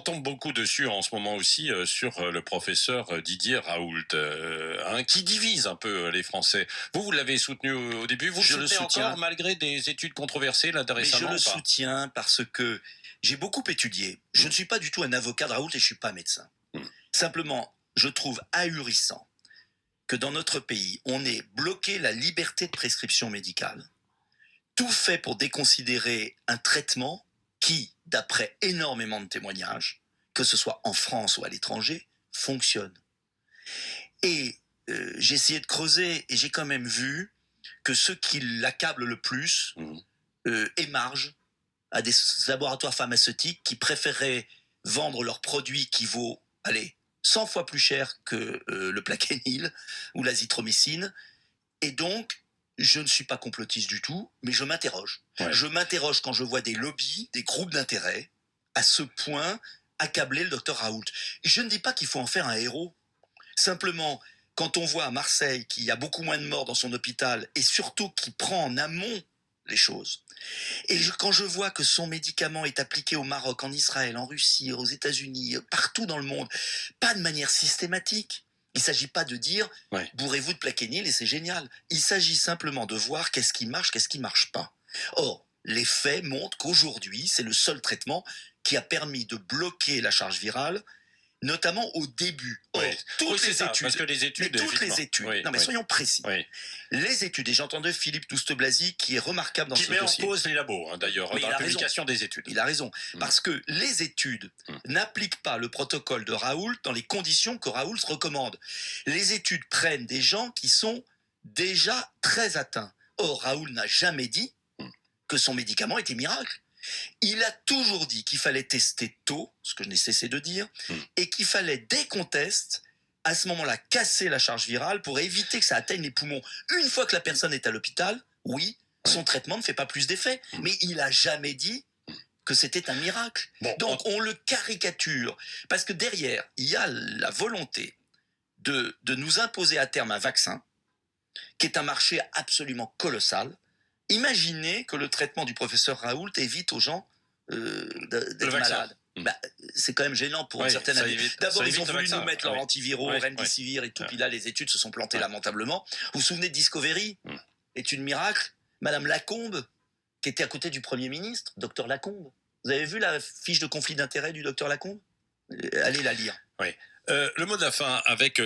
Tombe beaucoup dessus en ce moment aussi sur le professeur Didier Raoult, qui divise un peu les Français. Vous l'avez soutenu au début, vous le Je le soutenez encore soutiens, malgré des études controversées là de mais je récemment le ou pas? soutiens parce que j'ai beaucoup étudié. Je ne Mm. suis pas du tout un avocat de Raoult et je ne suis pas médecin. Mm. Simplement, je trouve ahurissant que dans notre pays, on ait bloqué la liberté de prescription médicale, tout fait pour déconsidérer un traitement qui, d'après énormément de témoignages, que ce soit en France ou à l'étranger, fonctionne. Et j'ai essayé de creuser et j'ai quand même vu que ceux qui l'accablent le plus Mm. émargent à des laboratoires pharmaceutiques qui préféreraient vendre leur produit qui vaut, allez, 100 fois plus cher que le Plaquenil ou l'azithromycine. Et donc, je ne suis pas complotiste du tout, mais je m'interroge. Ouais. Je m'interroge quand je vois des lobbies, des groupes d'intérêt, à ce point accabler le docteur Raoult. Je ne dis pas qu'il faut en faire un héros. Simplement, quand on voit à Marseille qu'il y a beaucoup moins de morts dans son hôpital et surtout qu'il prend en amont les choses, et quand je vois que son médicament est appliqué au Maroc, en Israël, en Russie, aux États-Unis, partout dans le monde, pas de manière systématique. Il ne s'agit pas de dire Ouais. bourrez-vous de Plaquenil et c'est génial. Il s'agit simplement de voir qu'est-ce qui marche, qu'est-ce qui ne marche pas. Or, les faits montrent qu'aujourd'hui, c'est le seul traitement qui a permis de bloquer la charge virale, notamment au début. Or, Oui. Oui, c'est ça, parce que les études, toutes les effectivement. études, Oui, non mais oui, soyons précis, oui. les études, et j'entendais Philippe Douste-Blazy qui est remarquable dans Qui ce met en dossier. cause les labos, d'ailleurs, Mais dans il la a raison. publication des études. Il a raison. Mm. Parce que les études n'appliquent pas le protocole de Raoult dans les conditions que Raoult recommande. Les études prennent des gens qui sont déjà très atteints. Or, Raoult n'a jamais dit que son médicament était miracle. Il a toujours dit qu'il fallait tester tôt, ce que je n'ai cessé de dire, et qu'il fallait, dès qu'on teste, à ce moment-là, casser la charge virale pour éviter que ça atteigne les poumons. Une fois que la personne est à l'hôpital, oui, son traitement ne fait pas plus d'effet. Mais il n'a jamais dit que c'était un miracle. Bon, Donc on le caricature, parce que derrière, il y a la volonté de nous imposer à terme un vaccin, qui est un marché absolument colossal. Imaginez que le traitement du professeur Raoult évite aux gens d'être malades. Bah, c'est quand même gênant pour une certaine année. D'abord, ils ont voulu nous mettre leur antiviraux, Remdesivir et tout, puis là, les études se sont plantées lamentablement. Vous vous souvenez de Discovery est une miracle. Madame Lacombe, qui était à côté du Premier ministre, docteur Lacombe. Vous avez vu la fiche de conflit d'intérêt du docteur Lacombe? Allez la lire. Oui. Le mot de la fin avec